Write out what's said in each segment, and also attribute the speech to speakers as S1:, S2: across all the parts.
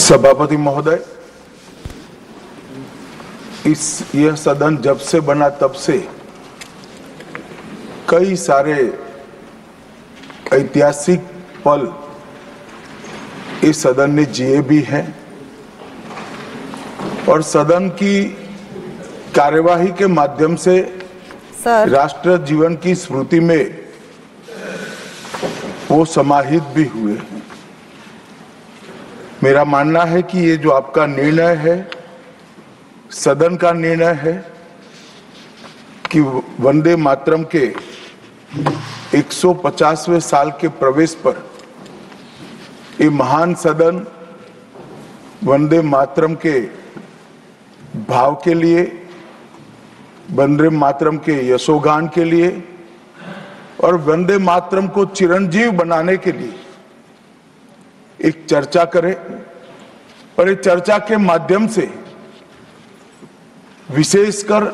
S1: सभापति महोदय, यह सदन जब से बना तब से कई सारे ऐतिहासिक पल इस सदन ने जिए भी हैं और सदन की कार्यवाही के माध्यम से राष्ट्र जीवन की स्मृति में वो समाहित भी हुए हैं। मेरा मानना है कि ये जो आपका निर्णय है, सदन का निर्णय है कि वंदे मातरम के 150वें साल के प्रवेश पर ये महान सदन वंदे मातरम के भाव के लिए, वंदे मातरम के यशोगान के लिए और वंदे मातरम को चिरंजीव बनाने के लिए एक चर्चा करे और इस चर्चा के माध्यम से विशेषकर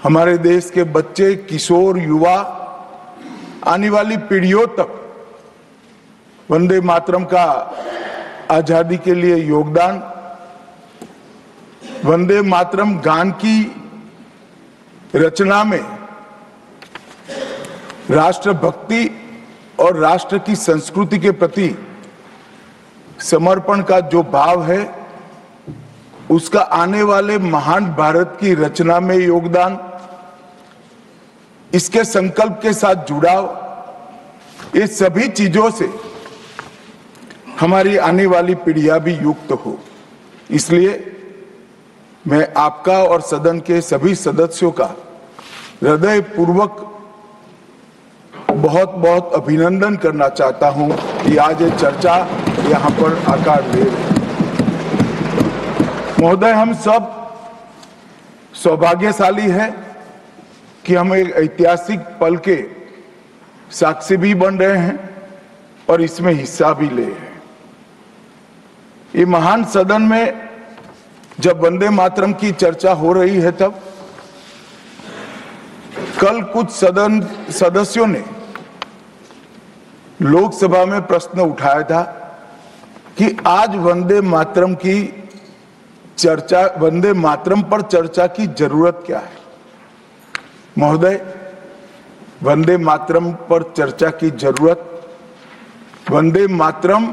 S1: हमारे देश के बच्चे, किशोर, युवा, आने वाली पीढ़ियों तक वंदे मातरम का आजादी के लिए योगदान, वंदे मातरम गान की रचना में राष्ट्रभक्ति और राष्ट्र की संस्कृति के प्रति समर्पण का जो भाव है, उसका आने वाले महान भारत की रचना में योगदान, इसके संकल्प के साथ जुड़ाव, ये सभी चीजों से हमारी आने वाली पीढ़ियां भी युक्त हो। इसलिए मैं आपका और सदन के सभी सदस्यों का हृदय पूर्वक बहुत बहुत अभिनंदन करना चाहता हूं कि आज ये चर्चा यहां पर आकार ले रही है। महोदय, हम सब सौभाग्यशाली हैं कि हम एक ऐतिहासिक पल के साक्षी भी बन रहे हैं और इसमें हिस्सा भी ले रहे हैं। ये महान सदन में जब वंदे मातरम की चर्चा हो रही है, तब कल कुछ सदन सदस्यों ने लोकसभा में प्रश्न उठाया था कि आज वंदे मातरम की चर्चा, वंदे मातरम पर चर्चा की जरूरत क्या है। महोदय, वंदे मातरम पर चर्चा की जरूरत, वंदे मातरम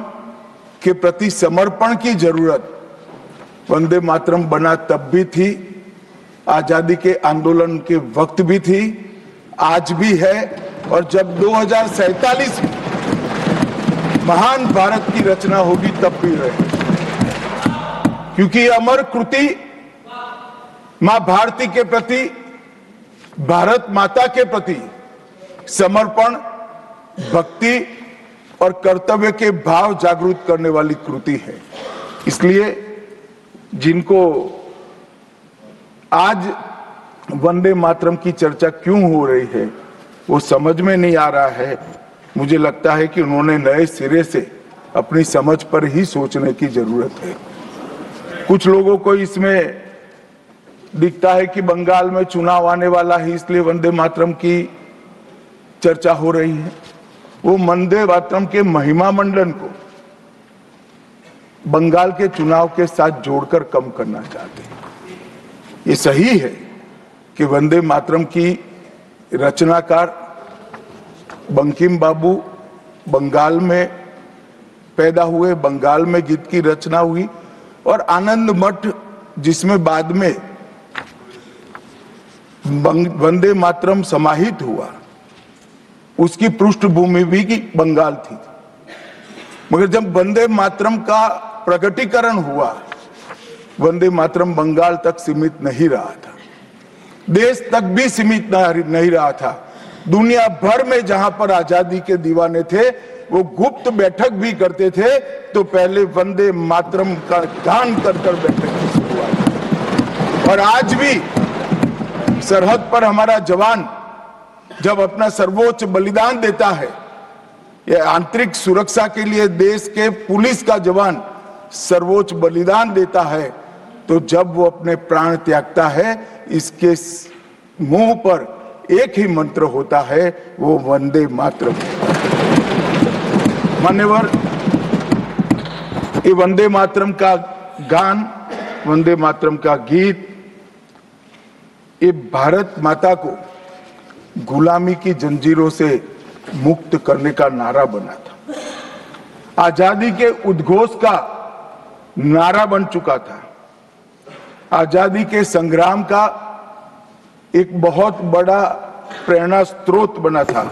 S1: के प्रति समर्पण की जरूरत वंदे मातरम बना तब भी थी, आजादी के आंदोलन के वक्त भी थी, आज भी है और जब 2047 में महान भारत की रचना होगी तब भी रहे, क्योंकि अमर कृति मां भारती के प्रति, भारत माता के प्रति समर्पण, भक्ति और कर्तव्य के भाव जागृत करने वाली कृति है। इसलिए जिनको आज वंदे मातरम की चर्चा क्यों हो रही है वो समझ में नहीं आ रहा है। मुझे लगता है कि उन्होंने नए सिरे से अपनी समझ पर ही सोचने की जरूरत है। कुछ लोगों को इसमें दिखता है कि बंगाल में चुनाव आने वाला है, इसलिए वंदे मातरम की चर्चा हो रही है। वो वंदे मातरम के महिमा मंडन को बंगाल के चुनाव के साथ जोड़कर कम करना चाहते हैं। ये सही है कि वंदे मातरम की रचनाकार बंकिम बाबू बंगाल में पैदा हुए, बंगाल में गीत की रचना हुई और आनंद मठ, जिसमें बाद में वंदे मातरम समाहित हुआ, उसकी पृष्ठभूमि भी की बंगाल थी। मगर जब वंदे मातरम का प्रकटीकरण हुआ, वंदे मातरम बंगाल तक सीमित नहीं रहा था, देश तक भी सीमित नहीं रहा था। दुनिया भर में जहां पर आजादी के दीवाने थे वो गुप्त बैठक भी करते थे तो पहले वंदे मातरम का गान कर कर बैठक की शुरुआत। और आज भी सरहद पर हमारा जवान जब अपना सर्वोच्च बलिदान देता है, ये आंतरिक सुरक्षा के लिए देश के पुलिस का जवान सर्वोच्च बलिदान देता है, तो जब वो अपने प्राण त्यागता है, इसके मुंह पर एक ही मंत्र होता है, वो वंदे मातरम। मान्यवर, ये वंदे मातरम का गान, वंदे मातरम का गीत, ये भारत माता को गुलामी की जंजीरों से मुक्त करने का नारा बना था, आजादी के उद्घोष का नारा बन चुका था, आजादी के संग्राम का एक बहुत बड़ा प्रेरणा स्रोत बना था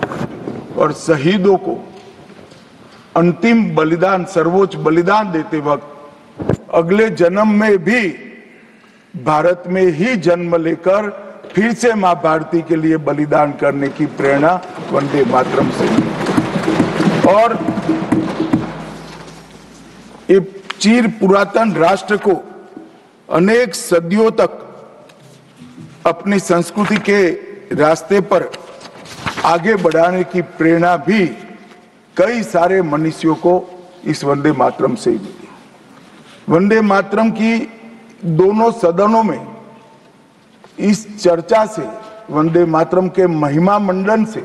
S1: और शहीदों को अंतिम बलिदान, सर्वोच्च बलिदान देते वक्त अगले जन्म में भी भारत में ही जन्म लेकर फिर से मां भारती के लिए बलिदान करने की प्रेरणा वंदे मातरम से मिली। और ये चिर पुरातन राष्ट्र को अनेक सदियों तक अपनी संस्कृति के रास्ते पर आगे बढ़ाने की प्रेरणा भी कई सारे मनुष्यों को इस वंदे मातरम से ही मिली। वंदे मातरम की दोनों सदनों में इस चर्चा से, वंदे मातरम के महिमा मंडन से,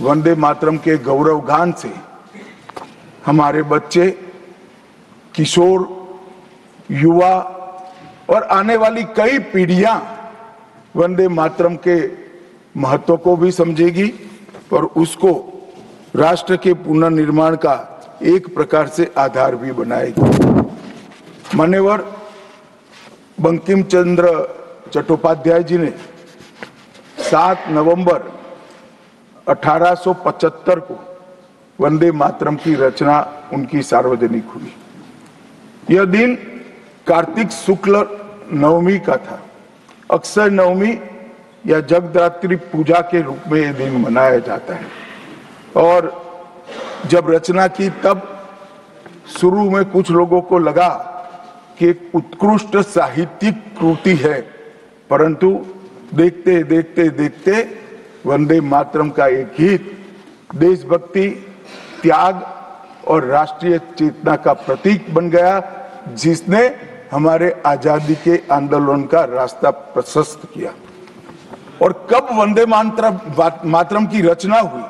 S1: वंदे मातरम के गौरव गान से हमारे बच्चे, किशोर, युवा और आने वाली कई पीढ़ियां वंदे मातरम के महत्व को भी समझेगी और उसको राष्ट्र के पुनर्निर्माण का एक प्रकार से आधार भी बनाएगी। मान्यवर बंकिम चंद्र चट्टोपाध्याय जी ने 7 नवंबर 1875 को वंदे मातरम की रचना उनकी सार्वजनिक हुई। यह दिन कार्तिक शुक्ल नवमी का था। अक्षय नवमी या जगदात्री पूजा के रूप में यह दिन मनाया जाता है। और जब रचना की तब शुरू में कुछ लोगों को लगा कि एक उत्कृष्ट साहित्यिक कृति है, परंतु देखते देखते देखते वंदे मातरम का एक गीत देशभक्ति, त्याग और राष्ट्रीय चेतना का प्रतीक बन गया, जिसने हमारे आजादी के आंदोलन का रास्ता प्रशस्त किया। और कब वंदे मातरम की रचना हुई?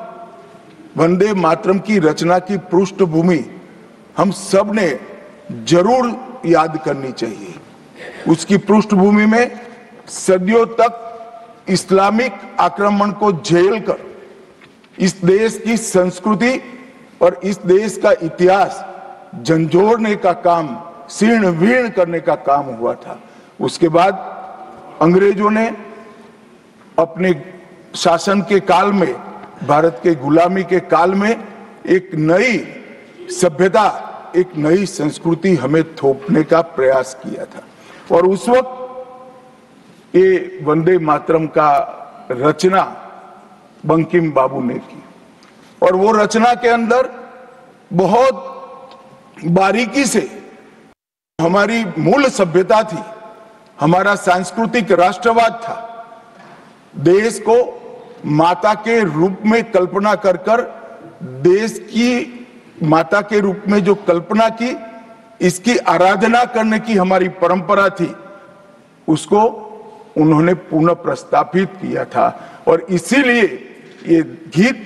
S1: वंदे मातरम की रचना की पृष्ठभूमि हम सब ने जरूर याद करनी चाहिए। उसकी पृष्ठभूमि में सदियों तक इस्लामिक आक्रमण को झेल कर इस देश की संस्कृति और इस देश का इतिहास झंझोड़ने का काम, शीर्ण वीर्ण करने का काम हुआ था। उसके बाद अंग्रेजों ने अपने शासन के काल में, भारत के गुलामी के काल में एक नई सभ्यता, एक नई संस्कृति हमें थोपने का प्रयास किया था। और उस वक्त ये वंदे मातरम का रचना बंकिम बाबू ने की और वो रचना के अंदर बहुत बारीकी से हमारी मूल सभ्यता थी, हमारा सांस्कृतिक राष्ट्रवाद था। देश को माता के रूप में कल्पना कर कर देश की माता के रूप में जो कल्पना की, इसकी आराधना करने की हमारी परंपरा थी, उसको उन्होंने पुनः प्रस्तापित किया था। और इसीलिए ये गीत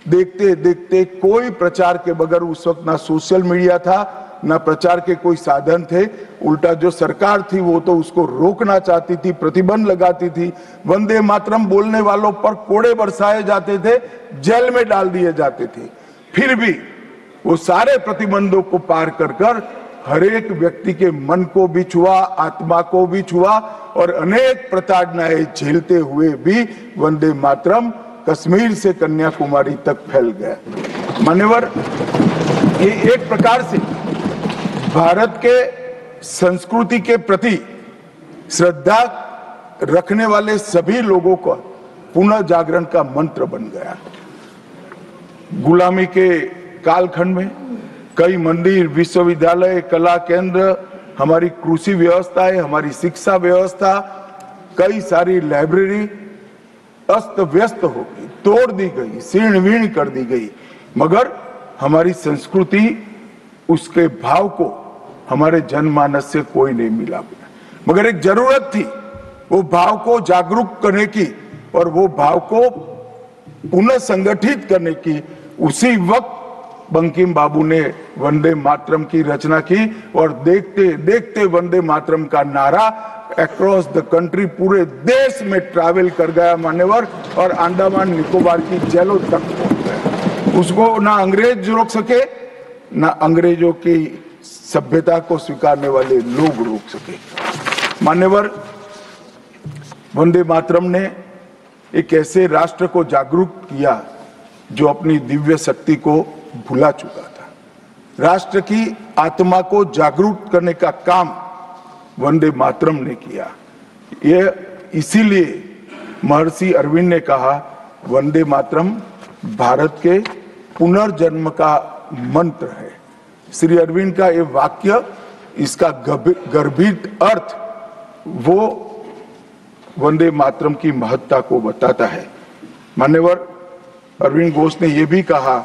S1: देखते देखते कोई प्रचार के बगैर, उस वक्त ना सोशल मीडिया था, ना प्रचार के कोई साधन थे, उल्टा जो सरकार थी वो तो उसको रोकना चाहती थी, प्रतिबंध लगाती थी। वंदे मातरम बोलने वालों पर कोड़े बरसाए जाते थे, जेल में डाल दिए जाते थे। फिर भी वो सारे प्रतिबंधों को पार कर कर हर एक व्यक्ति के मन को भी छुआ, आत्मा को भी छुआ और अनेक प्रताड़नाएं झेलते हुए भी वंदे मातरम कश्मीर से कन्याकुमारी तक फैल गया। मान्यवर, ये एक प्रकार से भारत के संस्कृति के प्रति श्रद्धा रखने वाले सभी लोगों का पुनः जागरण का मंत्र बन गया। गुलामी के कालखंड में कई मंदिर, विश्वविद्यालय, कला केंद्र, हमारी कृषि व्यवस्था है, हमारी शिक्षा व्यवस्था, कई सारी लाइब्रेरी अस्त व्यस्त हो गई, तोड़ दी गई, शीर्ण वीर्ण कर दी गई, मगर हमारी संस्कृति, उसके भाव को हमारे जनमानस से कोई नहीं मिला। मगर एक जरूरत थी वो भाव को जागरूक करने की और वो भाव को पुनः संगठित करने की। उसी वक्त बंकिम बाबू ने वंदे मातरम की रचना की और देखते देखते वंदे मातरम का नारा अक्रॉस द कंट्री पूरे देश में ट्रैवल कर गया मान्यवर, और अंडमान निकोबार की जेलों तक पहुंच गया। उसको ना अंग्रेज रोक सके, ना अंग्रेजों की सभ्यता को स्वीकारने वाले लोग रोक सके। मान्यवर, वंदे मातरम ने एक ऐसे राष्ट्र को जागरूक किया जो अपनी दिव्य शक्ति को भुला चुका था। राष्ट्र की आत्मा को जागरूक करने का काम वंदे मातरम ने किया। ये इसीलिए महर्षि अरविंद ने कहा, वंदे मातरम भारत के पुनर्जन्म का मंत्र है। श्री अरविंद का ये वाक्य, इसका गर्भित अर्थ वो वंदे मातरम की महत्ता को बताता है। मान्यवर, अरविंद घोष ने यह भी कहा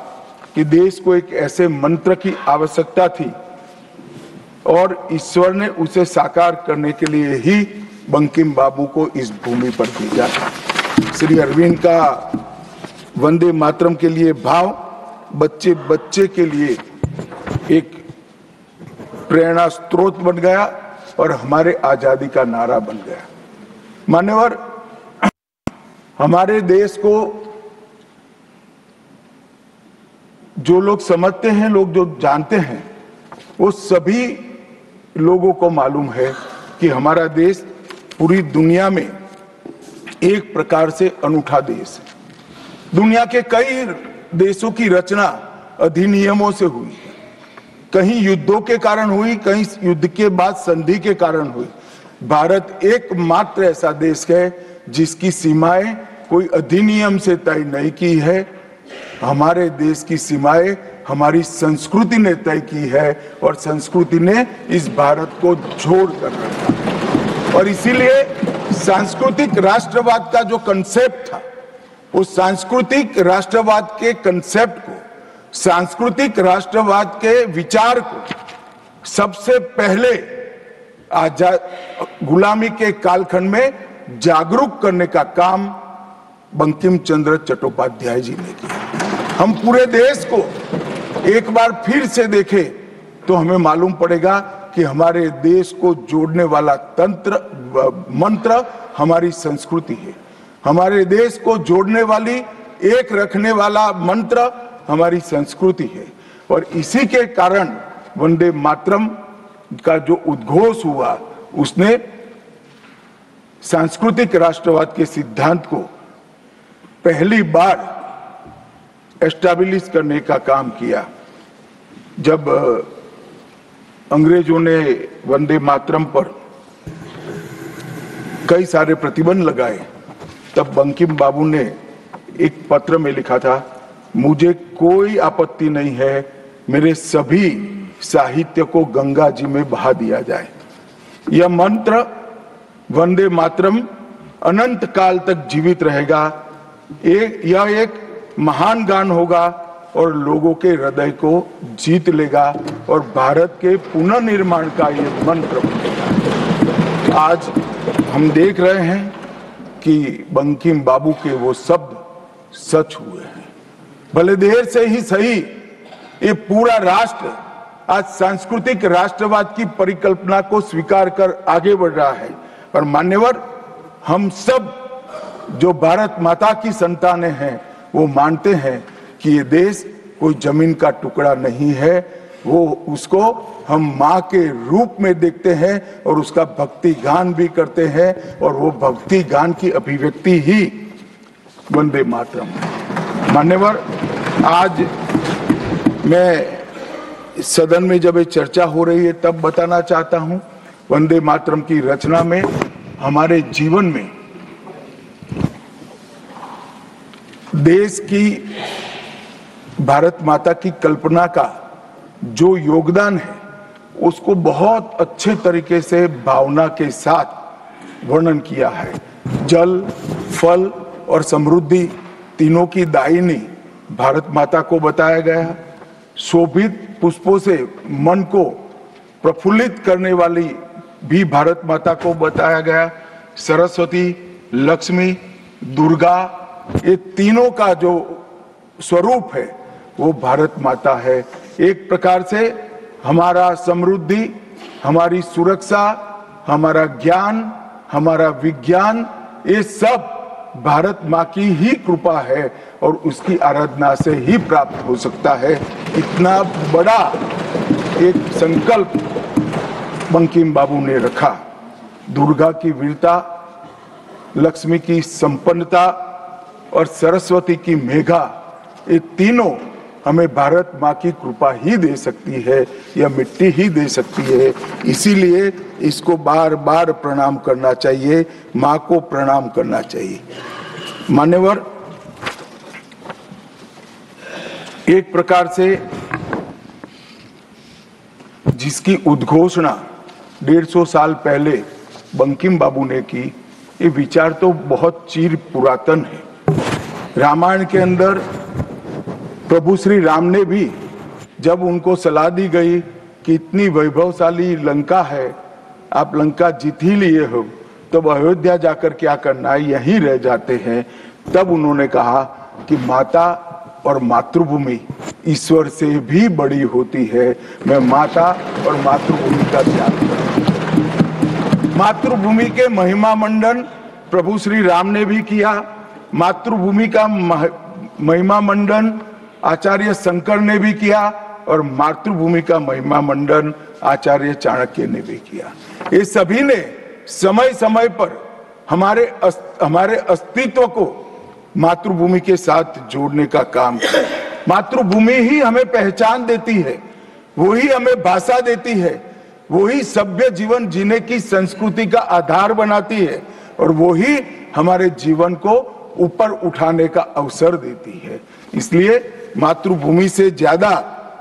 S1: कि देश को एक ऐसे मंत्र की आवश्यकता थी और ईश्वर ने उसे साकार करने के लिए ही बंकिम बाबू को इस भूमि पर भेजा था। श्री अरविंद का वंदे मातरम के लिए भाव बच्चे बच्चे के लिए एक प्रेरणा स्रोत बन गया और हमारे आजादी का नारा बन गया। मान्यवर, हमारे देश को जो लोग समझते हैं, लोग जो जानते हैं, वो सभी लोगों को मालूम है कि हमारा देश पूरी दुनिया में एक प्रकार से अनूठा देश है। दुनिया के कई देशों की रचना अधिनियमों से हुई है। कहीं युद्धों के कारण हुई, कहीं युद्ध के बाद संधि के कारण हुई। भारत एकमात्र ऐसा देश है जिसकी सीमाएं कोई अधिनियम से तय नहीं की है। हमारे देश की सीमाएं हमारी संस्कृति ने तय की है और संस्कृति ने इस भारत को जोड़ कर रखा। और इसीलिए सांस्कृतिक राष्ट्रवाद का जो कंसेप्ट था, उस सांस्कृतिक राष्ट्रवाद के कंसेप्ट को, सांस्कृतिक राष्ट्रवाद के विचार को सबसे पहले आजाद गुलामी के कालखंड में जागरूक करने का काम बंकिम चंद्र चट्टोपाध्याय जी ने किया। हम पूरे देश को एक बार फिर से देखें तो हमें मालूम पड़ेगा कि हमारे देश को जोड़ने वाला मंत्र हमारी संस्कृति है। हमारे देश को जोड़ने वाली, एक रखने वाला मंत्र हमारी संस्कृति है। और इसी के कारण वंदे मातरम का जो उद्घोष हुआ, उसने सांस्कृतिक राष्ट्रवाद के सिद्धांत को पहली बार एस्टैब्लिश करने का काम किया। जब अंग्रेजों ने वंदे मातरम पर कई सारे प्रतिबंध लगाए, तब बंकिम बाबू ने एक पत्र में लिखा था, मुझे कोई आपत्ति नहीं है, मेरे सभी साहित्य को गंगा जी में बहा दिया जाए। यह मंत्र वंदे मातरम अनंत काल तक जीवित रहेगा। यह एक महान गान होगा और लोगों के हृदय को जीत लेगा और भारत के पुनर्निर्माण का यह मंत्र बनेगा। आज हम देख रहे हैं कि बंकिम बाबू के वो शब्द सच हुए हैं। भले देर से ही सही, ये पूरा राष्ट्र आज सांस्कृतिक राष्ट्रवाद की परिकल्पना को स्वीकार कर आगे बढ़ रहा है। पर मान्यवर, हम सब जो भारत माता की संतानें हैं, वो मानते हैं कि ये देश कोई जमीन का टुकड़ा नहीं है। वो उसको हम माँ के रूप में देखते हैं और उसका भक्ति गान भी करते हैं, और वो भक्ति गान की अभिव्यक्ति ही वंदे मातरम है। मान्यवर, आज मैं सदन में जब ये चर्चा हो रही है तब बताना चाहता हूं, वंदे मातरम की रचना में हमारे जीवन में देश की, भारत माता की कल्पना का जो योगदान है, उसको बहुत अच्छे तरीके से भावना के साथ वर्णन किया है। जल, फल और समृद्धि तीनों की दायिनी भारत माता को बताया गया। शोभित पुष्पों से मन को प्रफुल्लित करने वाली भी भारत माता को बताया गया। सरस्वती, लक्ष्मी, दुर्गा, ये तीनों का जो स्वरूप है वो भारत माता है। एक प्रकार से हमारा समृद्धि, हमारी सुरक्षा, हमारा ज्ञान, हमारा विज्ञान, ये सब भारत माँ की ही कृपा है और उसकी आराधना से ही प्राप्त हो सकता है। इतना बड़ा एक संकल्प बंकिम बाबू ने रखा। दुर्गा की वीरता, लक्ष्मी की संपन्नता और सरस्वती की मेघा, ये तीनों हमें भारत माँ की कृपा ही दे सकती है, या मिट्टी ही दे सकती है। इसीलिए इसको बार बार प्रणाम करना चाहिए, माँ को प्रणाम करना चाहिए। मान्यवर, एक प्रकार से जिसकी उद्घोषणा 150 साल पहले बंकिम बाबू ने की, ये विचार तो बहुत चिर पुरातन है। रामायण के अंदर प्रभु श्री राम ने भी जब उनको सलाह दी गई कि इतनी वैभवशाली लंका है, आप लंका जीत ही लिए हो, तब अयोध्या जाकर क्या करना है, यहीं रह जाते हैं। तब उन्होंने कहा कि माता और मातृभूमि ईश्वर से भी बड़ी होती है, मैं माता और मातृभूमि का त्याग करूं। मातृभूमि के महिमा मंडन प्रभु श्री राम ने भी किया। मातृभूमि का महिमा मंडन आचार्य शंकर ने भी किया और मातृभूमि का महिमा मंडन आचार्य चाणक्य ने भी किया। ये सभी ने समय समय पर हमारे अस्तित्व को मातृभूमि के साथ जोड़ने का काम किया। मातृभूमि ही हमें पहचान देती है, वो ही हमें भाषा देती है, वो ही सभ्य जीवन जीने की संस्कृति का आधार बनाती है और वो ही हमारे जीवन को ऊपर उठाने का अवसर देती है। इसलिए मातृभूमि से ज्यादा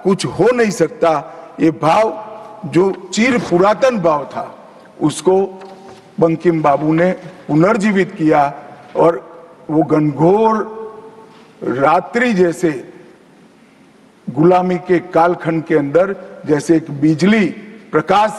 S1: कुछ हो नहीं सकता। ये भाव जो चिर पुरातन भाव था, उसको बंकिम बाबू ने पुनर्जीवित किया और वो घनघोर रात्रि जैसे गुलामी के कालखंड के अंदर जैसे एक बिजली प्रकाश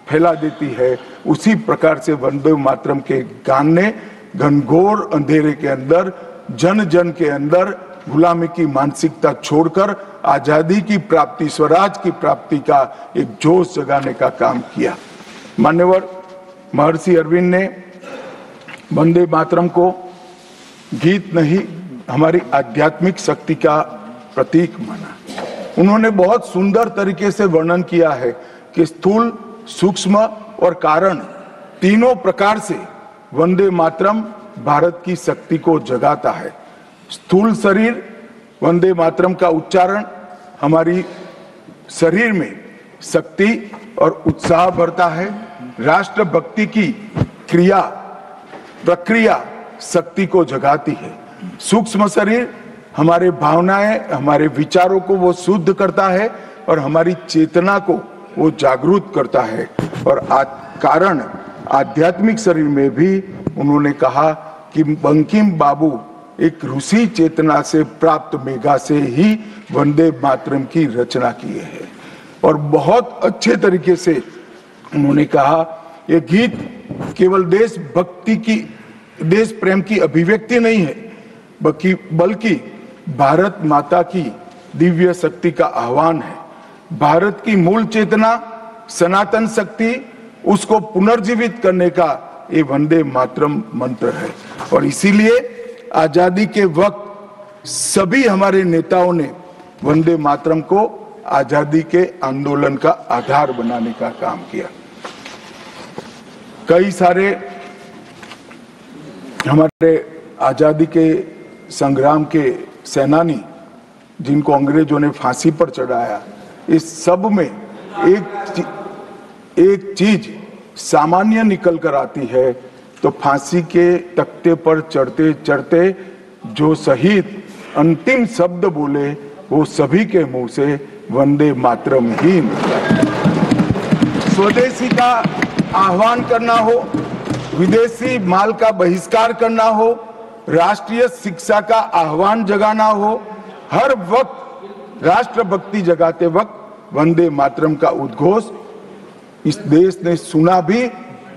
S1: फैला देती है, उसी प्रकार से वंदे मातरम के गान ने घनघोर अंधेरे के अंदर, जन जन के अंदर गुलामी की मानसिकता छोड़कर आजादी की प्राप्ति, स्वराज की प्राप्ति का एक जोश जगाने का काम किया। मान्यवर, महर्षि अरविंद ने वंदे मातरम को गीत नहीं, हमारी आध्यात्मिक शक्ति का प्रतीक माना। उन्होंने बहुत सुंदर तरीके से वर्णन किया है कि स्थूल, सूक्ष्म और कारण तीनों प्रकार से वंदे मातरम भारत की शक्ति को जगाता है। स्थूल शरीर, वंदे मातरम का उच्चारण हमारी शरीर में शक्ति और उत्साह भरता है। राष्ट्रभक्ति की क्रिया प्रक्रिया शक्ति को जगाती है। सूक्ष्म शरीर हमारे भावनाएं, हमारे विचारों को वो शुद्ध करता है और हमारी चेतना को वो जागरूक करता है। और कारण आध्यात्मिक शरीर में भी उन्होंने कहा कि बंकिम बाबू एक ऋषि चेतना से प्राप्त मेघा से ही वंदे मातरम की रचना किए हैं। और बहुत अच्छे तरीके से उन्होंने कहा, ये गीत केवल देशभक्ति की, देश प्रेम की अभिव्यक्ति नहीं है, बल्कि भारत माता की दिव्य शक्ति का आह्वान है। भारत की मूल चेतना, सनातन शक्ति, उसको पुनर्जीवित करने का ये वंदे मातरम मंत्र है। और इसीलिए आजादी के वक्त सभी हमारे नेताओं ने वंदे मातरम को आजादी के आंदोलन का आधार बनाने का काम किया। कई सारे हमारे आजादी के संग्राम के सेनानी जिनको अंग्रेजों ने फांसी पर चढ़ाया, इस सब में एक चीज सामान्य निकल कर आती है, तो फांसी के तख्ते पर चढ़ते चढ़ते जो शहीद अंतिम शब्द बोले, वो सभी के मुंह से वंदे मातरम ही निकला। स्वदेशी का आह्वान करना हो, विदेशी माल का बहिष्कार करना हो, राष्ट्रीय शिक्षा का आह्वान जगाना हो, हर वक्त राष्ट्रभक्ति जगाते वक्त वंदे मातरम का उद्घोष इस देश ने सुना भी,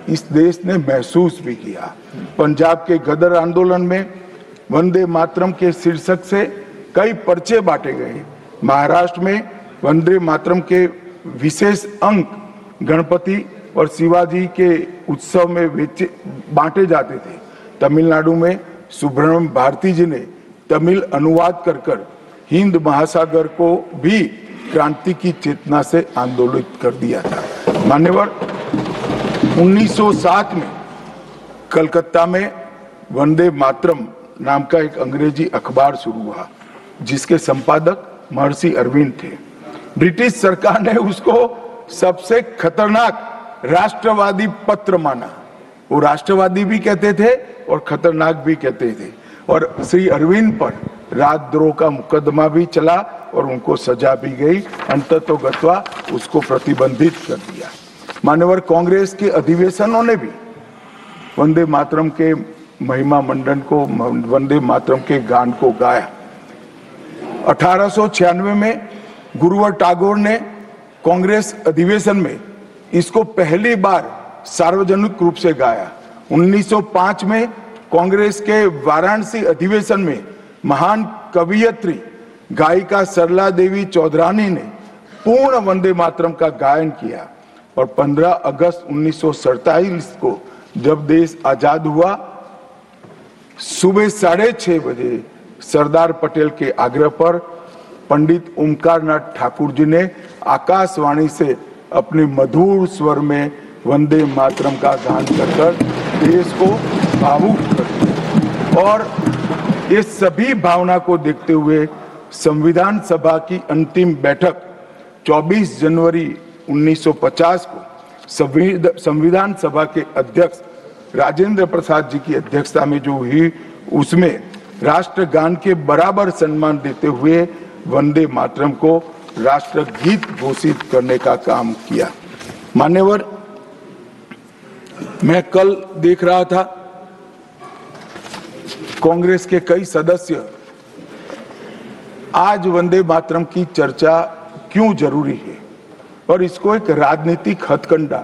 S1: इस देश ने महसूस भी किया। पंजाब के गदर आंदोलन में वंदे मातरम के शीर्षक से कई पर्चे बांटे गए। महाराष्ट्र में वंदे मातरम के विशेष अंक गणपति और शिवाजी के उत्सव में बांटे जाते थे। तमिलनाडु में सुब्रह्मण्यम भारती जी ने तमिल अनुवाद कर हिंद महासागर को भी क्रांति की चेतना से आंदोलित कर दिया था। मान्यवर, 1907 में कलकत्ता में वंदे मातरम नाम का एक अंग्रेजी अखबार शुरू हुआ, जिसके संपादक महर्षि अरविंद थे। ब्रिटिश सरकार ने उसको सबसे खतरनाक राष्ट्रवादी पत्र माना। वो राष्ट्रवादी भी कहते थे और खतरनाक भी कहते थे। और श्री अरविंद पर राजद्रोह का मुकदमा भी चला और उनको सजा भी गई। अंततोगत्वा उसको प्रतिबंधित कर दिया। मान्यवर, कांग्रेस के अधिवेशनों ने भी वंदे मातरम के महिमा मंडन को, वंदे मातरम के गान को गाया। 1896 में गुरुवर टैगोर ने कांग्रेस अधिवेशन में इसको पहली बार सार्वजनिक रूप से गाया। 1905 में कांग्रेस के वाराणसी अधिवेशन में महान कवियत्री गायिका सरला देवी चौधरानी ने पूर्ण वंदे मातरम का गायन किया। और 15 अगस्त 1947 को जब देश आजाद हुआ, सुबह 6:30 बजे सरदार पटेल के आग्रह पर पंडित ओमकारनाथ ठाकुर जी ने आकाशवाणी से अपने मधुर स्वर में वंदे मातरम का गान कर देश को भावुक कर दिया। और ये सभी भावना को देखते हुए संविधान सभा की अंतिम बैठक 24 जनवरी 1950 को संविधान सभा के अध्यक्ष राजेंद्र प्रसाद जी की अध्यक्षता में जो हुई, उसमें राष्ट्रगान के बराबर सम्मान देते हुए वंदे मातरम को राष्ट्रगीत घोषित करने का काम किया। मान्यवर, मैं कल देख रहा था कांग्रेस के कई सदस्य आज वंदे मातरम की चर्चा क्यों जरूरी है और इसको एक राजनीतिक हथकंडा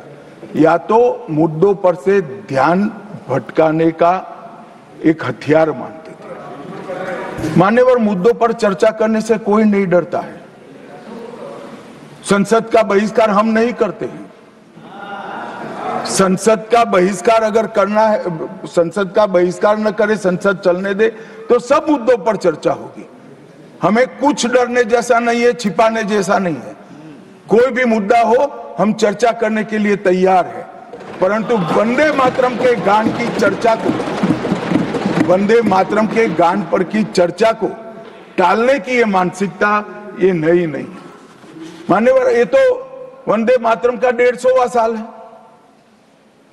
S1: या तो मुद्दों पर से ध्यान भटकाने का एक हथियार मानते थे। मान्यवर, मुद्दों पर चर्चा करने से कोई नहीं डरता है। संसद का बहिष्कार हम नहीं करते हैं। संसद का बहिष्कार अगर करना है, संसद का बहिष्कार न करे, संसद चलने दे, तो सब मुद्दों पर चर्चा होगी। हमें कुछ डरने जैसा नहीं है, छिपाने जैसा नहीं है। कोई भी मुद्दा हो, हम चर्चा करने के लिए तैयार है। परंतु वंदे मातरम के गान की चर्चा को, वंदे मातरम के गान पर की चर्चा को टालने की ये मानसिकता ये नई नहीं है। मान्यवर, ये तो वंदे मातरम का 150वां साल है।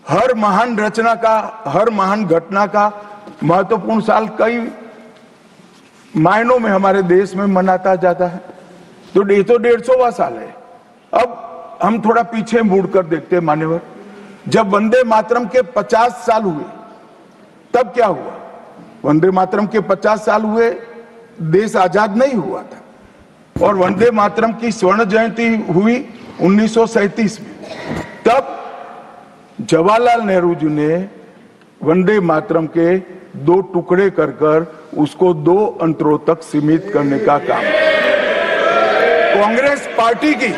S1: हर महान रचना का, हर महान घटना का महत्वपूर्ण साल कई मायनों में हमारे देश में मनाता जाता है। तो ये तो 150वां साल है। अब हम थोड़ा पीछे मुड़कर देखते हैं। मान्यवर, जब वंदे मातरम के 50 साल हुए तब क्या हुआ? वंदे मातरम के 50 साल हुए, देश आजाद नहीं हुआ था। और वंदे मातरम की स्वर्ण जयंती हुई 1937 में। तब जवाहरलाल नेहरू जी ने वंदे मातरम के 2 टुकड़े कर उसको 2 अंतरों तक सीमित करने का काम। कांग्रेस पार्टी की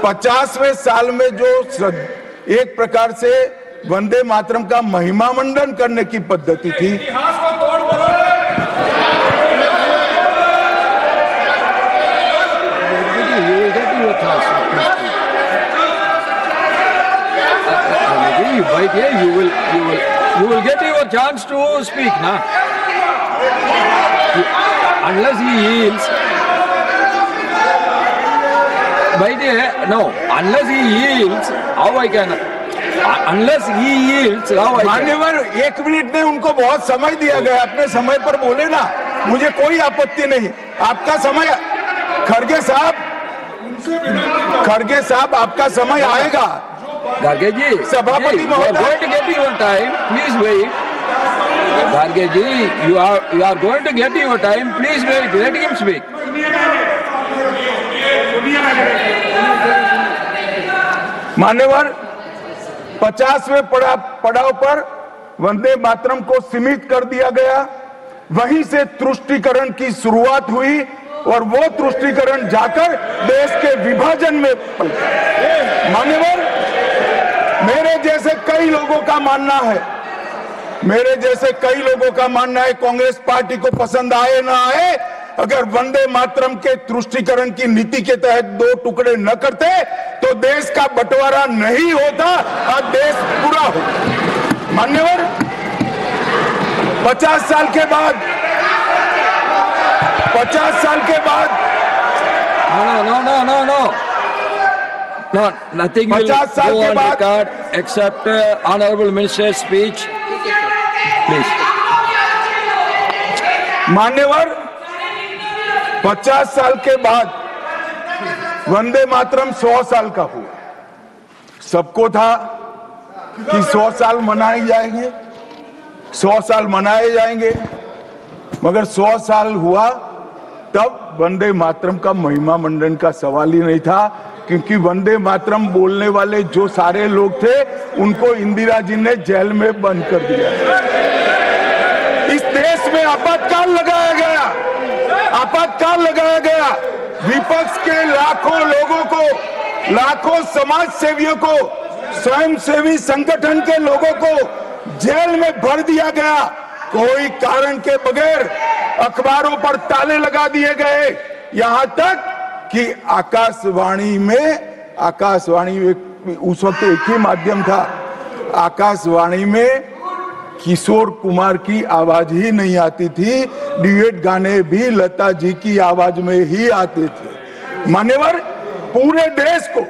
S1: 50वें साल में जो एक प्रकार से वंदे मातरम का महिमा मंडन करने की पद्धति थी,
S2: you will get your chance to speak, na? Unless he yields, unless he yields, how I can? Unless he yields, how I can?
S1: मान्यवर, 1 मिनट में उनको बहुत समय दिया गया, अपने समय पर बोले ना, मुझे कोई आपत्ति नहीं। आपका समय, खड़गे साहब आपका समय आएगा।
S2: Garge ji,
S1: सभापति महोदय,
S2: going to get your time. Please wait. Garge ji, you are going to get your time. Please wait. Let him speak.
S1: मान्यवर, 50वें पड़ाव पर वंदे मातरम को सीमित कर दिया गया। वहीं से तुष्टीकरण की शुरुआत हुई और वो तुष्टीकरण जाकर देश के विभाजन में पलटा। मान्यवर, मेरे जैसे कई लोगों का मानना है, कांग्रेस पार्टी को पसंद आए ना आए, अगर वंदे मातरम के तुष्टीकरण की नीति के तहत 2 टुकड़े न करते तो देश का बंटवारा नहीं होता और देश पूरा होता। मान्यवर, 50 साल के बाद
S2: No, nothing will go on record except Honorable Minister's speech. Please.
S1: मान्यवर, 50 साल के बाद वंदे मातरम 100 साल का हुआ। सबको था कि 100 साल मनाए जाएंगे, मगर 100 साल हुआ तब वंदे मातरम का महिमा मंडन का सवाल ही नहीं था, क्योंकि वंदे मातरम बोलने वाले जो सारे लोग थे उनको इंदिरा जी ने जेल में बंद कर दिया। इस देश में आपातकाल लगाया गया। विपक्ष के लाखों लोगों को, लाखों समाज सेवियों को, स्वयंसेवी संगठन के लोगों को जेल में भर दिया गया। कोई कारण के बगैर अखबारों पर ताले लगा दिए गए। यहां तक कि आकाशवाणी में उस वक्त एक ही माध्यम था, आकाशवाणी में किशोर कुमार की आवाज ही नहीं आती थी, ड्यूएट गाने भी लता जी की आवाज में ही आते थे। मान्यवर, पूरे देश को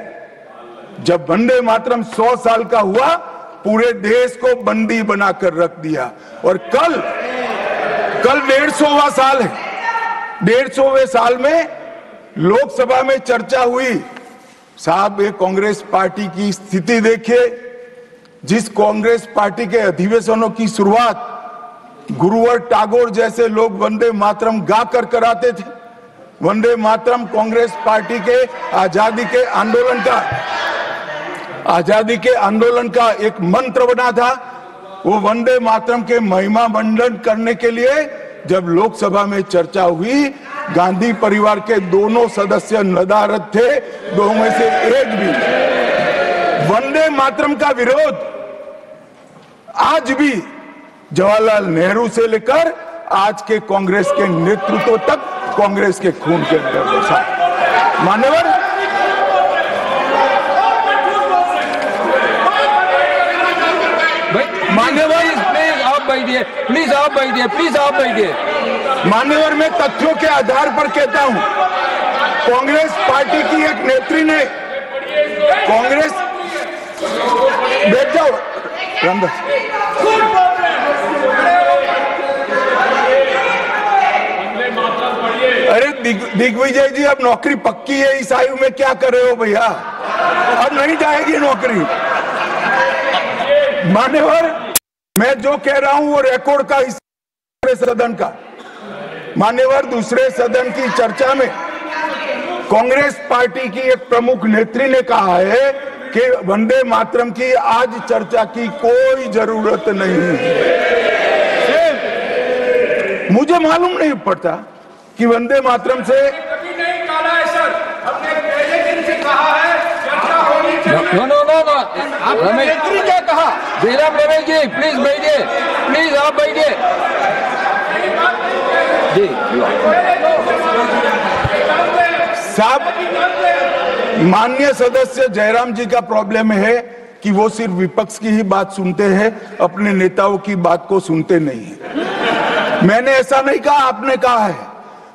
S1: जब वंदे मातरम 100 साल का हुआ, पूरे देश को बंदी बनाकर रख दिया। और कल 150वां साल है। 150वें साल में लोकसभा में चर्चा हुई। साहब, ये कांग्रेस पार्टी की स्थिति देखिए। जिस कांग्रेस पार्टी के अधिवेशनों की शुरुआत गुरुवर टैगोर जैसे लोग वंदे मातरम गाकर कराते थे। वंदे मातरम कांग्रेस पार्टी के आजादी के आंदोलन का एक मंत्र बना था। वो वंदे मातरम के महिमा मंडन करने के लिए जब लोकसभा में चर्चा हुई, गांधी परिवार के दोनों सदस्य नदारद थे, दो में से एक भी। वंदे मातरम का विरोध आज भी जवाहरलाल नेहरू से लेकर आज के कांग्रेस के नेतृत्व तक कांग्रेस के खून के अंदर है। मान्यवर,
S2: प्लीज आप बैठिए।
S1: मान्यवर, मैं तथ्यों के आधार पर कहता हूं, कांग्रेस पार्टी की एक नेत्री ने बैठ जाओ रामदास। अरे दिग्विजय जी, अब नौकरी पक्की है इस आयु में, क्या कर रहे हो भैया? अब नहीं जाएगी नौकरी। मान्यवर, मैं जो कह रहा हूं वो रिकॉर्ड का हिस्सा सदन का। मान्यवर, दूसरे सदन की चर्चा में कांग्रेस पार्टी की एक प्रमुख नेत्री ने कहा है कि वंदे मातरम की आज चर्चा की कोई जरूरत नहीं है। मुझे मालूम नहीं पड़ता कि वंदे मातरम से
S3: कभी नहीं कहा है सर, हमने पहले दिन से कहा है चर्चा होनी चाहिए।
S2: नो रमेश क्या कहा? जयराम रमेश जी, प्लीज बैठिए, प्लीज आप बैठिए जी।
S1: साहब, माननीय सदस्य जयराम जी का प्रॉब्लम है कि वो सिर्फ विपक्ष की ही बात सुनते हैं, अपने नेताओं की बात को सुनते नहीं है। मैंने ऐसा नहीं कहा, आपने कहा है।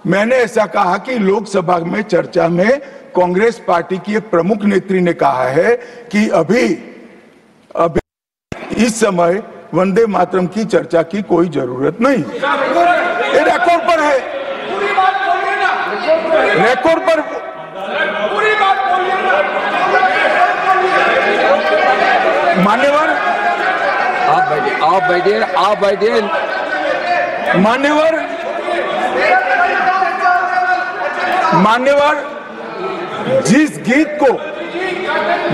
S1: मैंने ऐसा कहा कि लोकसभा में चर्चा में कांग्रेस पार्टी की एक प्रमुख नेत्री ने कहा है कि अभी इस समय वंदे मातरम की चर्चा की कोई जरूरत नहीं। ये रिकॉर्ड पर है, रिकॉर्ड पर
S3: पूरी बात बोलिए ना।
S1: मान्यवर,
S2: आप बैठिए।
S1: मान्यवर,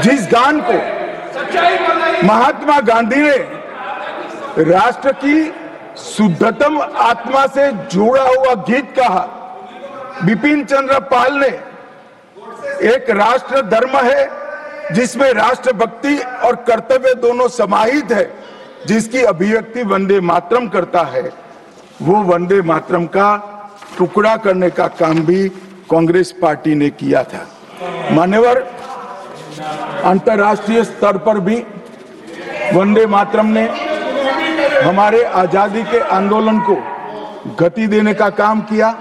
S1: जिस गान को महात्मा गांधी ने राष्ट्र की शुद्धतम आत्मा से जुड़ा हुआ गीत कहा। बिपिन चंद्र पाल ने एक राष्ट्र धर्म है जिसमें राष्ट्रभक्ति और कर्तव्य दोनों समाहित है, जिसकी अभिव्यक्ति वंदे मातरम करता है। वो वंदे मातरम का टुकड़ा करने का काम भी कांग्रेस पार्टी ने किया था। मान्यवर, अंतर्राष्ट्रीय स्तर पर भी वंदे मातरम ने हमारे आजादी के आंदोलन को गति देने का काम किया।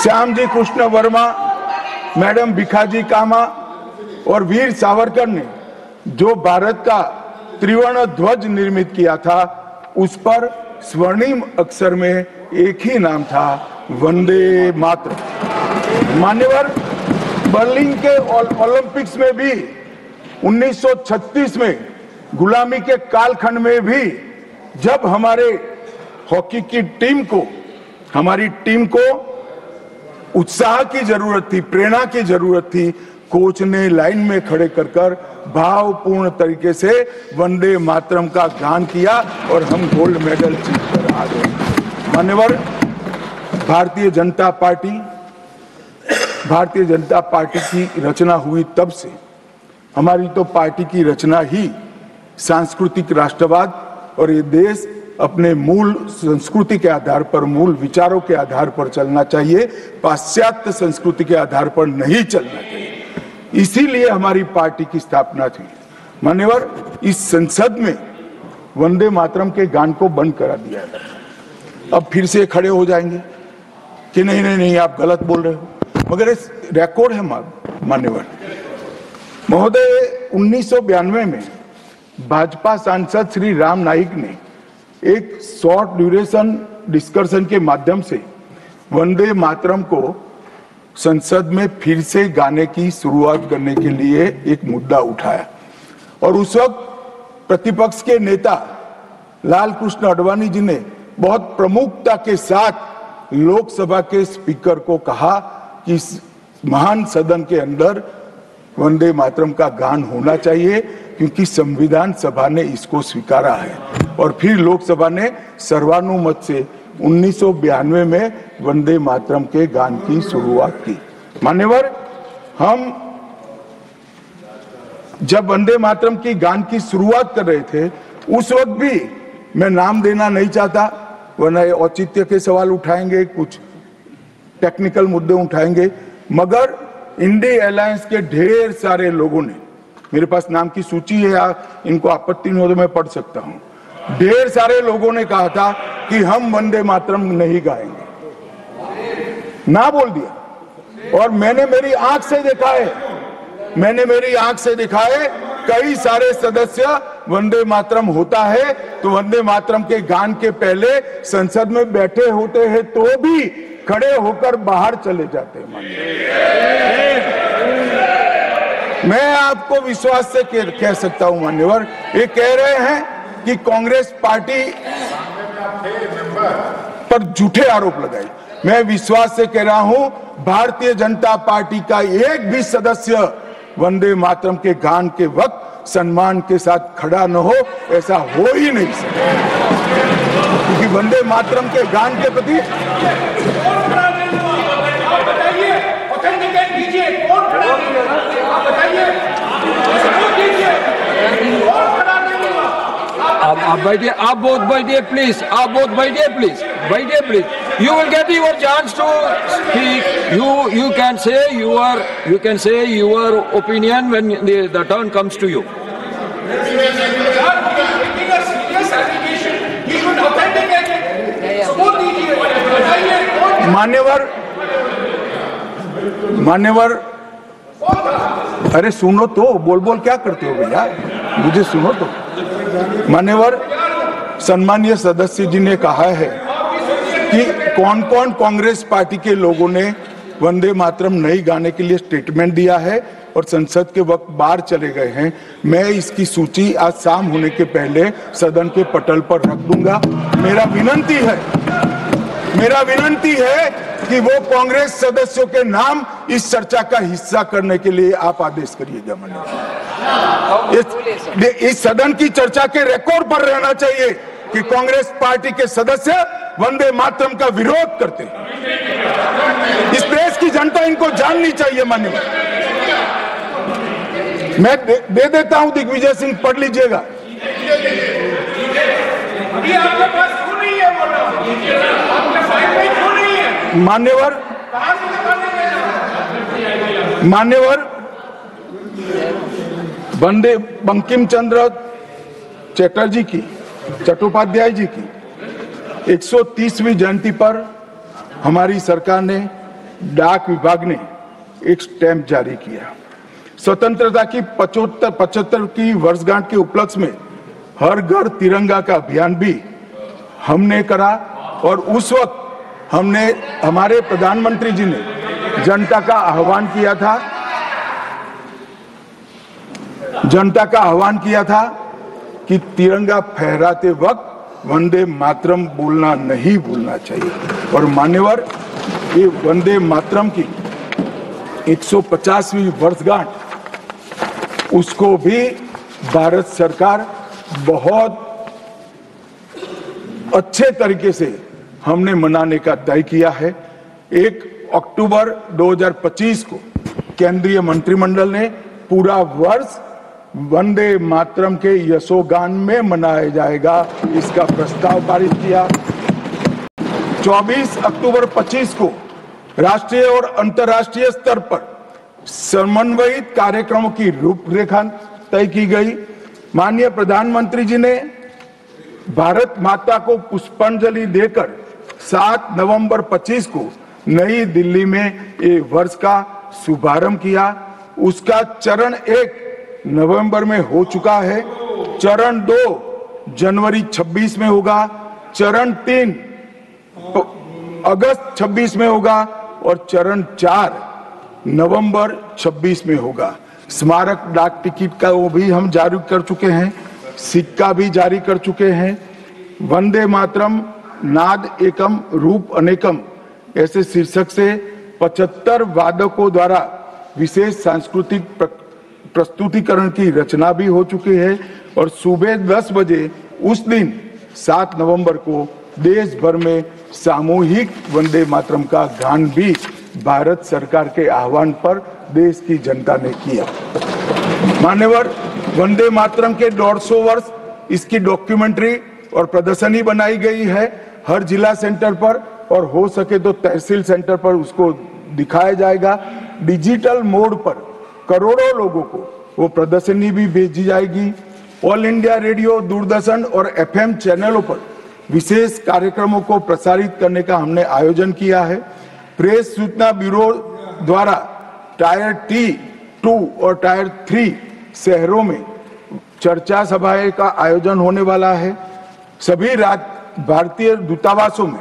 S1: श्यामजी कृष्ण वर्मा, मैडम भिखाजी कामा और वीर सावरकर ने जो भारत का त्रिवर्ण ध्वज निर्मित किया था, उस पर स्वर्णिम अक्षर में एक ही नाम था, वंदे मातरम। मान्यवर, बर्लिन के ओलंपिक्स में भी 1936 में गुलामी के कालखंड में भी जब हमारे हॉकी की हमारी टीम को उत्साह की जरूरत थी, प्रेरणा की जरूरत थी, कोच ने लाइन में खड़े कर भावपूर्ण तरीके से वंदे मातरम का गान किया और हम गोल्ड मेडल जीतकर आ गए। मान्यवर, भारतीय जनता पार्टी की रचना हुई तब से हमारी तो पार्टी की रचना ही सांस्कृतिक राष्ट्रवाद और ये देश अपने मूल संस्कृति के आधार पर, मूल विचारों के आधार पर चलना चाहिए, पाश्चात्य संस्कृति के आधार पर नहीं चलना चाहिए। इसीलिए हमारी पार्टी की स्थापना थी। मान्यवर, इस संसद में वंदे मातरम के गान को बंद करा दिया गया। अब फिर से खड़े हो जाएंगे कि नहीं आप गलत बोल रहे हो, मगर इस रिकॉर्ड है मान्यवर महोदय। 1992 में भाजपा सांसद श्री राम नाईक ने एक शॉर्ट ड्यूरेशन डिस्कशन के माध्यम से वंदे मातरम को संसद में फिर से गाने की शुरुआत करने के लिए एक मुद्दा उठाया और उस वक्त प्रतिपक्ष के नेता लाल कृष्ण आडवाणी जी ने बहुत प्रमुखता के साथ लोकसभा के स्पीकर को कहा कि इस महान सदन के अंदर वंदे मातरम का गान होना चाहिए, क्योंकि संविधान सभा ने इसको स्वीकारा है। और फिर लोकसभा ने सर्वानुमत से 1992 में वंदे मातरम के गान की शुरुआत की। मान्यवर, हम जब वंदे मातरम की गान की शुरुआत कर रहे थे, उस वक्त भी मैं नाम देना नहीं चाहता, वरना औचित्य के सवाल उठाएंगे, कुछ टेक्निकल मुद्दे उठाएंगे, मगर इंडी अलायंस के ढेर सारे लोगों ने, मेरे पास नाम की सूची है, इनको आपत्ति नहीं हो तो मैं पढ़ सकता हूं, ढेर सारे लोगों ने कहा था कि हम वंदे मातरम नहीं गाएंगे, ना बोल दिया। और मैंने मेरी आंख से देखा है कई सारे सदस्य वंदे मातरम होता है तो वंदे मातरम के गान के पहले संसद में बैठे होते हैं तो भी खड़े होकर बाहर चले जाते हैं। मैं आपको विश्वास से कह सकता हूं मान्यवर, ये कह रहे हैं कि कांग्रेस पार्टी पर झूठे आरोप लगाए। मैं विश्वास से कह रहा हूं, भारतीय जनता पार्टी का एक भी सदस्य वंदे मातरम के गान के वक्त सम्मान के साथ खड़ा न हो, ऐसा हो ही नहीं सकता, क्योंकि वंदे मातरम के गान के प्रति
S2: आप बैठिए, आप बोथ बैठिए प्लीज, आप बोथ बैठिए प्लीज, बैठिए please. You will get your chance to speak. You can say your opinion when the turn comes to you.
S1: मान्यवर, अरे सुनो तो, बोल क्या करते हो भैया, मुझे सुनो तो। मान्यवर, सम्मानीय सदस्य जी ने कहा है कि कौन कौन कांग्रेस पार्टी के लोगों ने वंदे मातरम नहीं गाने के लिए स्टेटमेंट दिया है और संसद के वक्त बाहर चले गए हैं। मैं इसकी सूची आज शाम होने के पहले सदन के पटल पर रख दूंगा। मेरा विनंती है कि वो कांग्रेस सदस्यों के नाम इस चर्चा का हिस्सा करने के लिए आप आदेश करिएगा। इस सदन की चर्चा के रिकॉर्ड पर रहना चाहिए कि कांग्रेस पार्टी के सदस्य वंदे मातरम का विरोध करते हैं। इस देश की जनता इनको जाननी चाहिए। मान्यवर, मैं दे देता हूं, दिग्विजय सिंह पढ़ लीजिएगा।
S3: अभी आपके पास क्यों नहीं है बोलो? आपके फाइल में क्यों नहीं है?
S1: मान्यवर, वंदे बंकिम चंद्र चटर्जी की, चट्टोपाध्याय जी की 130वीं जयंती पर हमारी सरकार ने, डाक विभाग ने एक स्टैंप जारी किया। स्वतंत्रता की 75 की वर्षगांठ के उपलक्ष्य में हर घर तिरंगा का अभियान भी हमने करा और उस वक्त हमने, हमारे प्रधानमंत्री जी ने जनता का आह्वान किया था कि तिरंगा फहराते वक्त वंदे मातरम बोलना नहीं भूलना चाहिए। और मान्यवर, ये वंदे मातरम की 150वीं वर्षगांठ, उसको भी भारत सरकार बहुत अच्छे तरीके से हमने मनाने का तय किया है। 1 अक्टूबर 2025 को केंद्रीय मंत्रिमंडल ने पूरा वर्ष वंदे मातरम के यशोगान में मनाया जाएगा, इसका प्रस्ताव पारित किया। 24 अक्टूबर 25 को राष्ट्रीय और अंतर्राष्ट्रीय स्तर पर समन्वयित कार्यक्रमों की रूपरेखा तय की गई। माननीय प्रधानमंत्री जी ने भारत माता को पुष्पांजलि देकर 7 नवंबर 25 को नई दिल्ली में ये वर्ष का शुभारंभ किया। उसका चरण 1 नवंबर में हो चुका है, चरण 2 जनवरी 26 में होगा, चरण 3 अगस्त 26 में होगा और चरण 4 नवंबर 26 में होगा। स्मारक डाक टिकट का वो भी हम जारी कर चुके हैं, सिक्का भी जारी कर चुके हैं। वंदे मातरम नाद एकम रूप अनेकम ऐसे शीर्षक से 75 वादकों द्वारा विशेष सांस्कृतिक प्रस्तुतिकरण की रचना भी हो चुकी है और सुबह 10 बजे उस दिन 7 नवंबर को देश भर में सामूहिक वंदे मातरम का गान भी भारत सरकार के आह्वान पर देश की जनता ने किया। मान्यवर, वंदे मातरम के 150 वर्ष, इसकी डॉक्यूमेंट्री और प्रदर्शनी बनाई गई है हर जिला सेंटर पर और हो सके तो तहसील सेंटर पर उसको दिखाया जाएगा। डिजिटल मोड पर करोड़ों लोगों को वो प्रदर्शनी भी भेजी जाएगी। ऑल इंडिया रेडियो, दूरदर्शन और FM चैनलों पर विशेष कार्यक्रमों को प्रसारित करने का हमने आयोजन किया है। प्रेस सूचना ब्यूरो द्वारा टायर T2 और टायर 3 शहरों में चर्चा सभाएं का आयोजन होने वाला है। सभी भारतीय दूतावासों में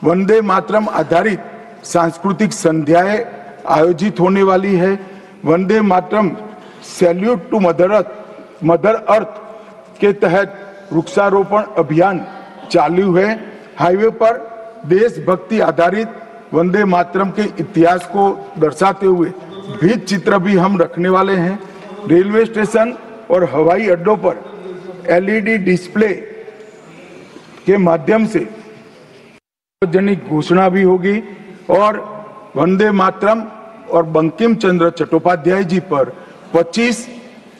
S1: वंदे मातरम आधारित सांस्कृतिक संध्याएं आयोजित होने वाली है। Vande Mataram salute to mother earth के तहत वृक्षारोपण अभियान चालू है। हाईवे पर देशभक्ति आधारित वंदे मातरम के इतिहास को दर्शाते हुए भित्ति चित्र भी हम रखने वाले हैं। रेलवे स्टेशन और हवाई अड्डों पर LED डिस्प्ले के माध्यम से सार्वजनिक घोषणा भी होगी और वंदे मातरम और बंकिम चंद्र चट्टोपाध्याय जी पर 25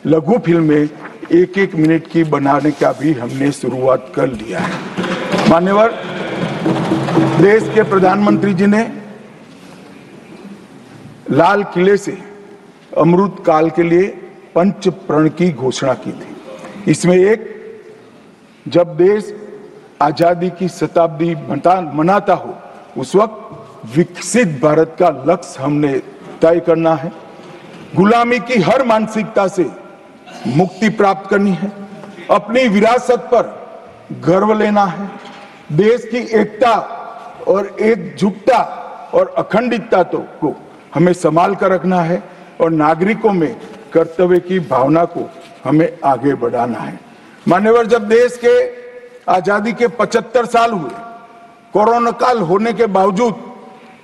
S1: लघु फिल्में 1-1 मिनट की बनाने का भी हमने शुरुआत कर लिया है। मान्यवर, देश के प्रधानमंत्री जी ने लाल किले से अमृत काल के लिए पंच प्रण की घोषणा की थी। इसमें एक, जब देश आजादी की शताब्दी मनाता हो उस वक्त विकसित भारत का लक्ष्य हमने तय करना है। गुलामी की हर मानसिकता से मुक्ति प्राप्त करनी है। अपनी विरासत पर गर्व लेना है। देश की एकता और एकजुटता और अखंडितता को हमें संभाल कर रखना है और नागरिकों में कर्तव्य की भावना को हमें आगे बढ़ाना है। मान्यवर, जब देश के आजादी के 75 साल हुए, कोरोना काल होने के बावजूद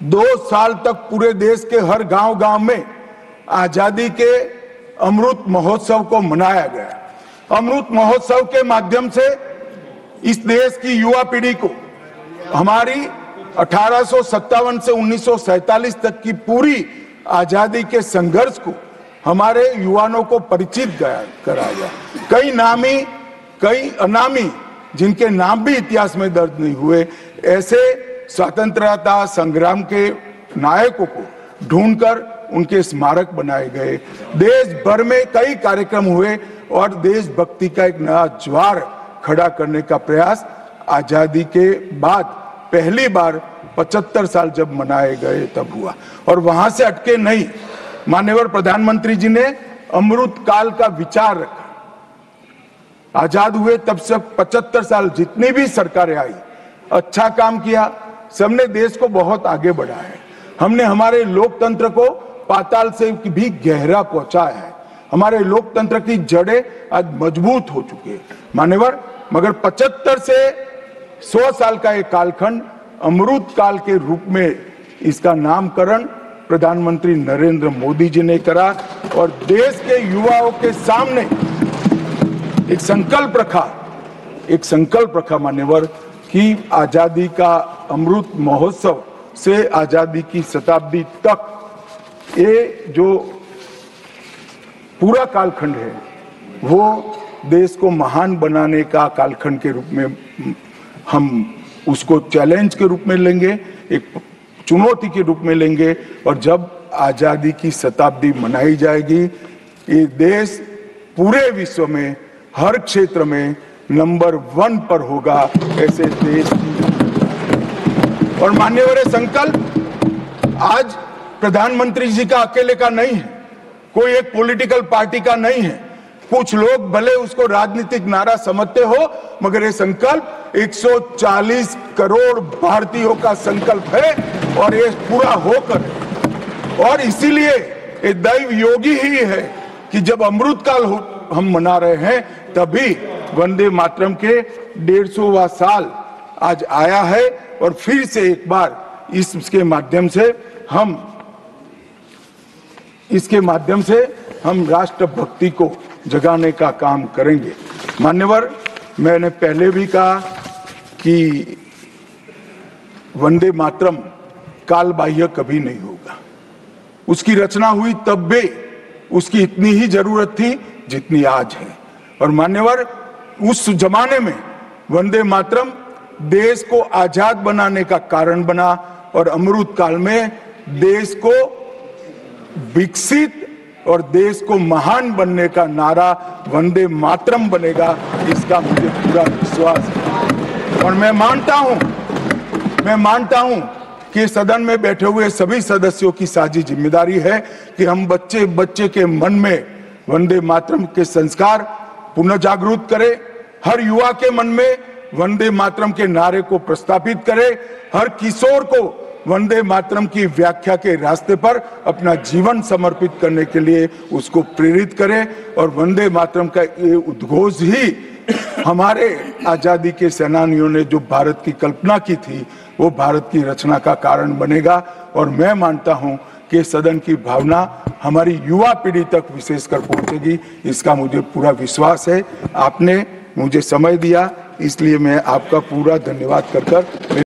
S1: 2 साल तक पूरे देश के हर गांव-गांव में आजादी के अमृत महोत्सव को मनाया गया। अमृत महोत्सव के माध्यम से इस देश की युवा पीढ़ी को हमारी 1857 से 1947 तक की पूरी आजादी के संघर्ष को हमारे युवाओं को परिचित कराया। कई नामी कई अनामी जिनके नाम भी इतिहास में दर्ज नहीं हुए, ऐसे स्वतंत्रता संग्राम के नायकों को ढूंढकर उनके स्मारक बनाए गए। देश भर में कई कार्यक्रम हुए और देशभक्ति का एक नया ज्वार खड़ा करने का प्रयास आजादी के बाद पहली बार 75 साल जब मनाए गए तब हुआ। और वहां से अटके नहीं, माननीय प्रधानमंत्री जी ने अमृत काल का विचार रखा। आजाद हुए तब से 75 साल जितनी भी सरकारें आई, अच्छा काम किया, सबने देश को बहुत आगे बढ़ाया है। हमने हमारे लोकतंत्र को पाताल से भी गहरा पहुंचाया है। हमारे लोकतंत्र की जड़ें आज मजबूत हो चुकी है मान्यवर। मगर 75 से 100 साल का एक कालखंड अमृत काल के रूप में इसका नामकरण प्रधानमंत्री नरेंद्र मोदी जी ने करा और देश के युवाओं के सामने एक संकल्प रखा मान्यवर कि आजादी का अमृत महोत्सव से आजादी की शताब्दी तक ये जो पूरा कालखंड है वो देश को महान बनाने का कालखंड के रूप में हम उसको चैलेंज के रूप में लेंगे, एक चुनौती के रूप में लेंगे। और जब आजादी की शताब्दी मनाई जाएगी, ये देश पूरे विश्व में हर क्षेत्र में नंबर 1 पर होगा। ऐसे देश और मान्यवर संकल्प आज प्रधानमंत्री जी का अकेले का नहीं है, कोई एक पॉलिटिकल पार्टी का नहीं है। कुछ लोग भले उसको राजनीतिक नारा समझते हो, मगर ये संकल्प 140 करोड़ भारतीयों का संकल्प है और ये पूरा होकर है। और इसीलिए ये दैव योगी ही है कि जब अमृत काल हम मना रहे हैं तभी वंदे मातरम के 150वां साल आज आया है। और फिर से एक बार इसके माध्यम से हम राष्ट्रभक्ति को जगाने का काम करेंगे। मान्यवर, मैंने पहले भी कहा कि वंदे मातरम काल बाह्य कभी नहीं होगा। उसकी रचना हुई तब भी उसकी इतनी ही जरूरत थी जितनी आज है। और मान्यवर, उस जमाने में वंदे मातरम देश को आजाद बनाने का कारण बना और अमृत काल में देश को विकसित और देश को महान बनने का नारा वंदे मातरम बनेगा, इसका मुझे पूरा विश्वास है। और मैं मानता हूं कि सदन में बैठे हुए सभी सदस्यों की साझी जिम्मेदारी है कि हम बच्चे के मन में वंदे मातरम के संस्कार पुनः जागृत करें, हर युवा के मन में वंदे मातरम के नारे को प्रस्तापित करें, हर किशोर को वंदे मातरम की व्याख्या के रास्ते पर अपना जीवन समर्पित करने के लिए उसको प्रेरित करें। और वंदे मातरम का ये उद्घोष ही हमारे आजादी के सेनानियों ने जो भारत की कल्पना की थी वो भारत की रचना का कारण बनेगा। और मैं मानता हूं कि सदन की भावना हमारी युवा पीढ़ी तक विशेषकर पहुंचेगी, इसका मुझे पूरा विश्वास है। आपने मुझे समय दिया, इसलिए मैं आपका पूरा धन्यवाद कर